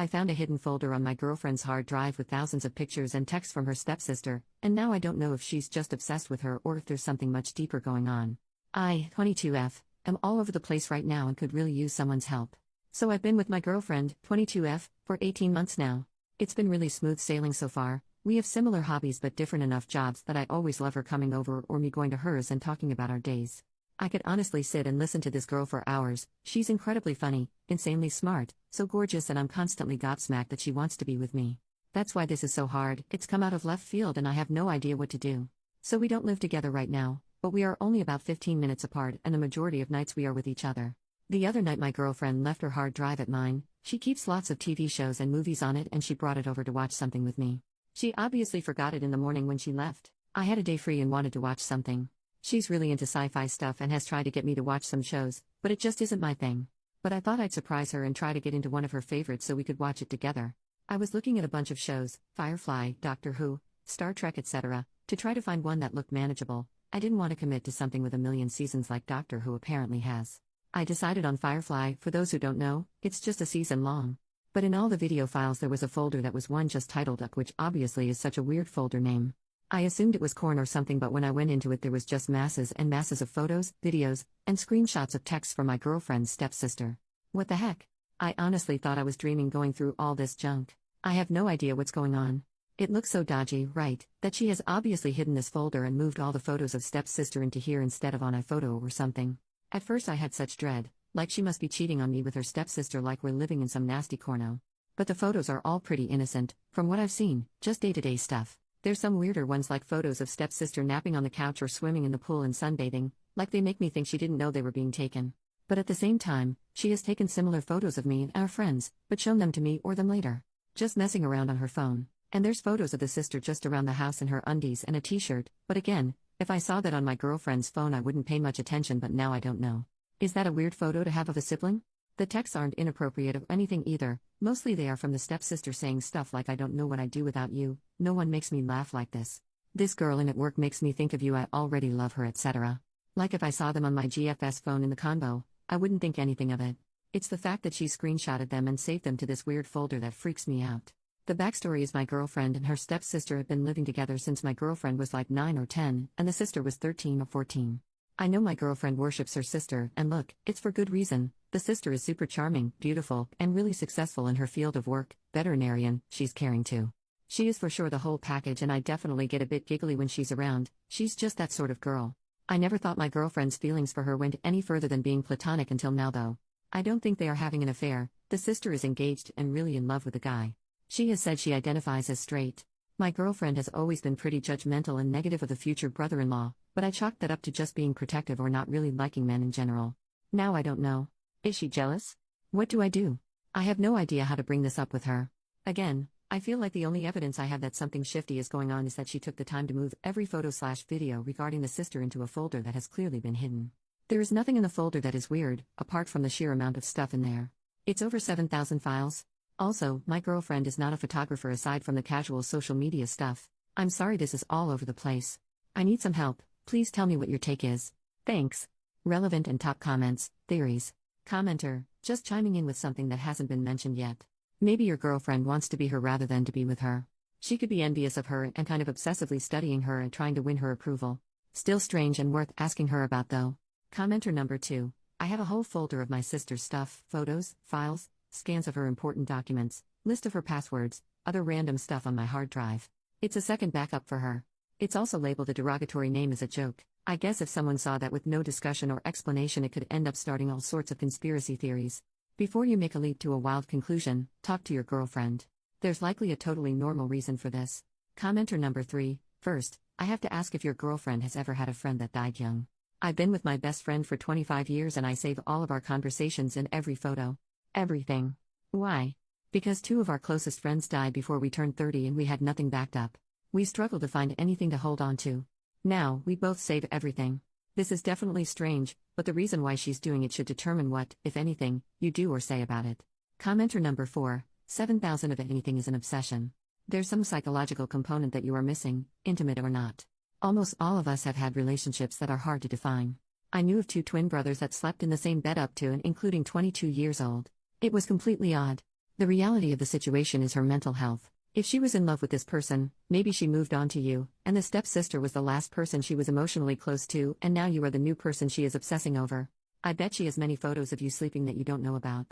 I found a hidden folder on my girlfriend's hard drive with thousands of pictures and texts from her stepsister, and now I don't know if she's just obsessed with her or if there's something much deeper going on. I, 22F, am all over the place right now and could really use someone's help. So I've been with my girlfriend, 22F, for 18 months now. It's been really smooth sailing so far. We have similar hobbies but different enough jobs that I always love her coming over or me going to hers and talking about our days. I could honestly sit and listen to this girl for hours. She's incredibly funny, insanely smart, so gorgeous, and I'm constantly gobsmacked that she wants to be with me. That's why this is so hard. It's come out of left field and I have no idea what to do. So we don't live together right now, but we are only about 15 minutes apart and the majority of nights we are with each other. The other night my girlfriend left her hard drive at mine. She keeps lots of TV shows and movies on it and she brought it over to watch something with me. She obviously forgot it in the morning when she left. I had a day free and wanted to watch something. She's really into sci-fi stuff and has tried to get me to watch some shows, but it just isn't my thing. But I thought I'd surprise her and try to get into one of her favorites so we could watch it together. I was looking at a bunch of shows, Firefly, Doctor Who, Star Trek, etc., to try to find one that looked manageable. I didn't want to commit to something with a million seasons like Doctor Who apparently has. I decided on Firefly. For those who don't know, it's just a season long. But in all the video files there was a folder that was one just titled Duck, which obviously is such a weird folder name. I assumed it was corn or something, but when I went into it there was just masses and masses of photos, videos, and screenshots of texts from my girlfriend's stepsister. What the heck? I honestly thought I was dreaming going through all this junk. I have no idea what's going on. It looks so dodgy, right, that she has obviously hidden this folder and moved all the photos of stepsister into here instead of on iPhoto or something. At first I had such dread, like she must be cheating on me with her stepsister, like we're living in some nasty corno. But the photos are all pretty innocent, from what I've seen, just day-to-day stuff. There's some weirder ones like photos of stepsister napping on the couch or swimming in the pool and sunbathing, like they make me think she didn't know they were being taken. But at the same time, she has taken similar photos of me and our friends, but shown them to me or them later. Just messing around on her phone. And there's photos of the sister just around the house in her undies and a t-shirt, but again, if I saw that on my girlfriend's phone I wouldn't pay much attention, but now I don't know. Is that a weird photo to have of a sibling? The texts aren't inappropriate or anything either, mostly they are from the stepsister saying stuff like I don't know what I'd do without you, no one makes me laugh like this. This girl in at work makes me think of you, I already love her, etc. Like if I saw them on my GFS phone in the convo, I wouldn't think anything of it. It's the fact that she screenshotted them and saved them to this weird folder that freaks me out. The backstory is my girlfriend and her stepsister have been living together since my girlfriend was like 9 or 10, and the sister was 13 or 14. I know my girlfriend worships her sister, and look, it's for good reason. The sister is super charming, beautiful, and really successful in her field of work, veterinarian, she's caring too. She is for sure the whole package, and I definitely get a bit giggly when she's around. She's just that sort of girl. I never thought my girlfriend's feelings for her went any further than being platonic until now though. I don't think they are having an affair. The sister is engaged and really in love with the guy. She has said she identifies as straight. My girlfriend has always been pretty judgmental and negative of the future brother-in-law, but I chalked that up to just being protective or not really liking men in general. Now I don't know. Is she jealous? What do I do? I have no idea how to bring this up with her. Again, I feel like the only evidence I have that something shifty is going on is that she took the time to move every photo/video regarding the sister into a folder that has clearly been hidden. There is nothing in the folder that is weird, apart from the sheer amount of stuff in there. It's over 7,000 files. Also, my girlfriend is not a photographer aside from the casual social media stuff. I'm sorry this is all over the place. I need some help. Please tell me what your take is. Thanks. Relevant and top comments, theories. Commenter, just chiming in with something that hasn't been mentioned yet. Maybe your girlfriend wants to be her rather than to be with her. She could be envious of her and kind of obsessively studying her and trying to win her approval. Still strange and worth asking her about though. Commenter number 2. I have a whole folder of my sister's stuff, photos, files, scans of her important documents, list of her passwords, other random stuff on my hard drive. It's a second backup for her. It's also labeled a derogatory name as a joke. I guess if someone saw that with no discussion or explanation it could end up starting all sorts of conspiracy theories. Before you make a leap to a wild conclusion, talk to your girlfriend. There's likely a totally normal reason for this. Commenter number 3. First, I have to ask if your girlfriend has ever had a friend that died young. I've been with my best friend for 25 years and I save all of our conversations in every photo. Everything. Why? Because 2 of our closest friends died before we turned 30 and we had nothing backed up. We struggled to find anything to hold on to. Now, we both save everything. This is definitely strange, but the reason why she's doing it should determine what, if anything, you do or say about it. Commenter number 4. 7,000 of anything is an obsession. There's some psychological component that you are missing, intimate or not. Almost all of us have had relationships that are hard to define. I knew of 2 twin brothers that slept in the same bed up to and including 22 years old. It was completely odd. The reality of the situation is her mental health. If she was in love with this person, maybe she moved on to you, and the stepsister was the last person she was emotionally close to, and now you are the new person she is obsessing over. I bet she has many photos of you sleeping that you don't know about.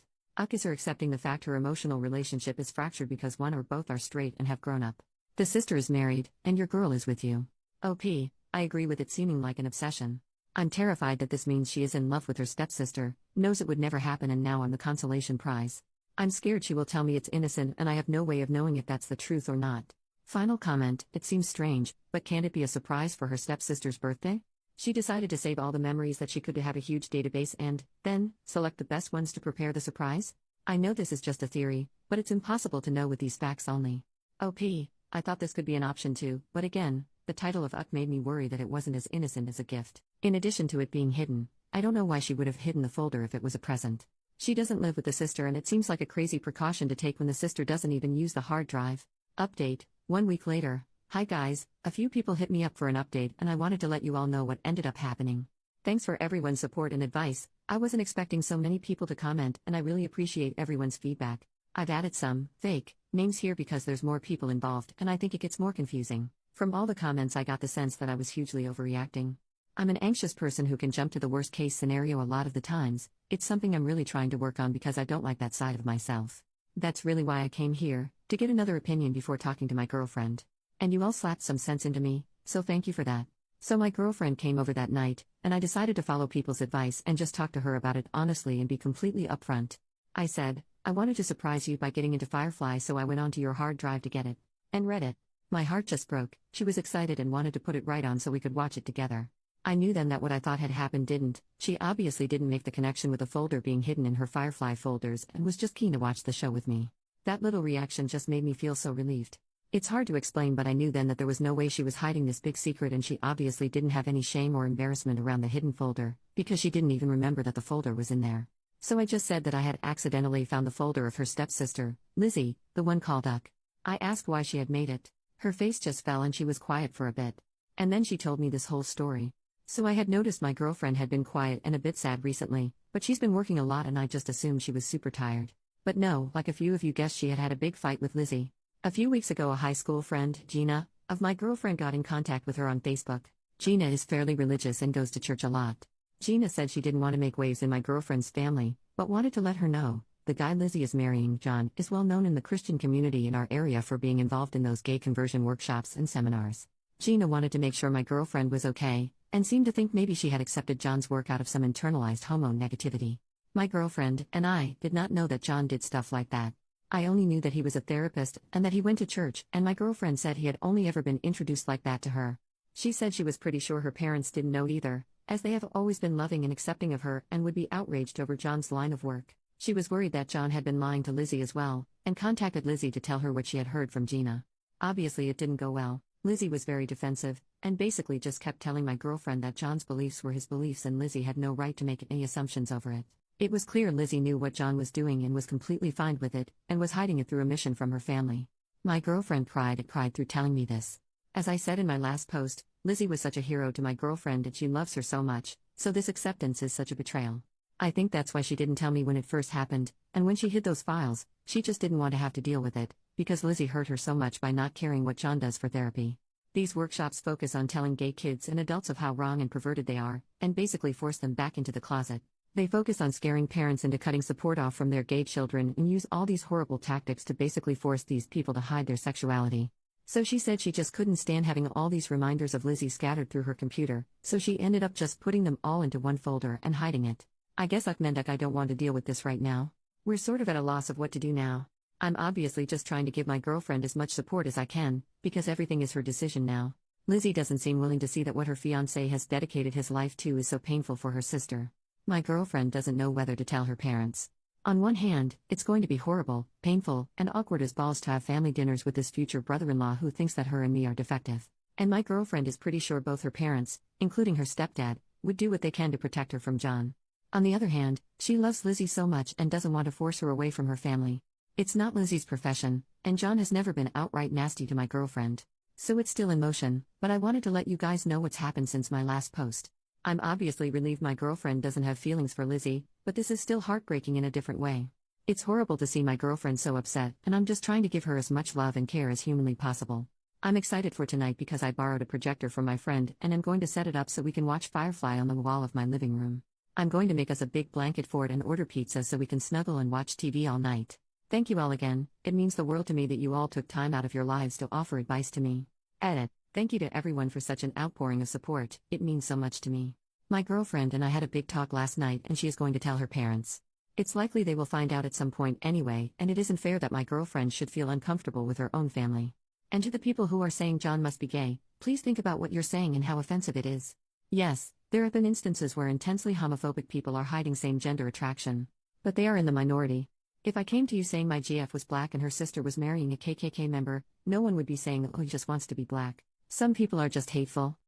Is her accepting the fact her emotional relationship is fractured because one or both are straight and have grown up. The sister is married, and your girl is with you. I agree with it seeming like an obsession. I'm terrified that this means she is in love with her stepsister, knows it would never happen, and now I'm the consolation prize. I'm scared she will tell me it's innocent and I have no way of knowing if that's the truth or not. Final comment, it seems strange, but can it be a surprise for her stepsister's birthday? She decided to save all the memories that she could to have a huge database and, then, select the best ones to prepare the surprise? I know this is just a theory, but it's impossible to know with these facts only. I thought this could be an option too, but again, the title of made me worry that it wasn't as innocent as a gift. In addition to it being hidden, I don't know why she would have hidden the folder if it was a present. She doesn't live with the sister and it seems like a crazy precaution to take when the sister doesn't even use the hard drive. Update, 1 week later. Hi guys, a few people hit me up for an update and I wanted to let you all know what ended up happening. Thanks for everyone's support and advice. I wasn't expecting so many people to comment and I really appreciate everyone's feedback. I've added some fake names here because there's more people involved and I think it gets more confusing. From all the comments I got the sense that I was hugely overreacting. I'm an anxious person who can jump to the worst case scenario a lot of the times. It's something I'm really trying to work on because I don't like that side of myself. That's really why I came here, to get another opinion before talking to my girlfriend. And you all slapped some sense into me, so thank you for that. So my girlfriend came over that night, and I decided to follow people's advice and just talk to her about it honestly and be completely upfront. I said, I wanted to surprise you by getting into Firefly, so I went onto your hard drive to get it. And read it. My heart just broke. She was excited and wanted to put it right on so we could watch it together. I knew then that what I thought had happened didn't. She obviously didn't make the connection with the folder being hidden in her Firefly folders and was just keen to watch the show with me. That little reaction just made me feel so relieved. It's hard to explain, but I knew then that there was no way she was hiding this big secret, and she obviously didn't have any shame or embarrassment around the hidden folder, because she didn't even remember that the folder was in there. So I just said that I had accidentally found the folder of her stepsister, Lizzie, the one called Uck. I asked why she had made it. Her face just fell and she was quiet for a bit. And then she told me this whole story. So I had noticed my girlfriend had been quiet and a bit sad recently, but she's been working a lot and I just assumed she was super tired. But no, like a few of you guessed, she had had a big fight with Lizzie. A few weeks ago, a high school friend, Gina, of my girlfriend got in contact with her on Facebook. Gina is fairly religious and goes to church a lot. Gina said she didn't want to make waves in my girlfriend's family, but wanted to let her know, the guy Lizzie is marrying, John, is well known in the Christian community in our area for being involved in those gay conversion workshops and seminars. Gina wanted to make sure my girlfriend was okay, and seemed to think maybe she had accepted John's work out of some internalized homo negativity. My girlfriend and I did not know that John did stuff like that. I only knew that he was a therapist and that he went to church, and my girlfriend said he had only ever been introduced like that to her. She said she was pretty sure her parents didn't know either, as they have always been loving and accepting of her and would be outraged over John's line of work. She was worried that John had been lying to Lizzie as well, and contacted Lizzie to tell her what she had heard from Gina. Obviously it didn't go well. Lizzie was very defensive, and basically just kept telling my girlfriend that John's beliefs were his beliefs and Lizzie had no right to make any assumptions over it. It was clear Lizzie knew what John was doing and was completely fine with it, and was hiding it through a mission from her family. My girlfriend cried through telling me this. As I said in my last post, Lizzie was such a hero to my girlfriend and she loves her so much, so this acceptance is such a betrayal. I think that's why she didn't tell me when it first happened, and when she hid those files, she just didn't want to have to deal with it, because Lizzie hurt her so much by not caring what John does for therapy. These workshops focus on telling gay kids and adults of how wrong and perverted they are, and basically force them back into the closet. They focus on scaring parents into cutting support off from their gay children and use all these horrible tactics to basically force these people to hide their sexuality. So she said she just couldn't stand having all these reminders of Lizzie scattered through her computer, so she ended up just putting them all into one folder and hiding it. I guess I don't want to deal with this right now. We're sort of at a loss of what to do now. I'm obviously just trying to give my girlfriend as much support as I can, because everything is her decision now. Lizzie doesn't seem willing to see that what her fiancé has dedicated his life to is so painful for her sister. My girlfriend doesn't know whether to tell her parents. On one hand, it's going to be horrible, painful, and awkward as balls to have family dinners with this future brother-in-law who thinks that her and me are defective. And my girlfriend is pretty sure both her parents, including her stepdad, would do what they can to protect her from John. On the other hand, she loves Lizzie so much and doesn't want to force her away from her family. It's not Lizzie's profession, and John has never been outright nasty to my girlfriend. So it's still in motion, but I wanted to let you guys know what's happened since my last post. I'm obviously relieved my girlfriend doesn't have feelings for Lizzie, but this is still heartbreaking in a different way. It's horrible to see my girlfriend so upset, and I'm just trying to give her as much love and care as humanly possible. I'm excited for tonight because I borrowed a projector from my friend and am going to set it up so we can watch Firefly on the wall of my living room. I'm going to make us a big blanket fort and order pizza so we can snuggle and watch TV all night. Thank you all again, it means the world to me that you all took time out of your lives to offer advice to me. Edit. Thank you to everyone for such an outpouring of support, it means so much to me. My girlfriend and I had a big talk last night and she is going to tell her parents. It's likely they will find out at some point anyway, and it isn't fair that my girlfriend should feel uncomfortable with her own family. And to the people who are saying John must be gay, please think about what you're saying and how offensive it is. Yes, there have been instances where intensely homophobic people are hiding same-gender attraction. But they are in the minority. If I came to you saying my GF was black and her sister was marrying a KKK member, no one would be saying, oh, he just wants to be black. Some people are just hateful.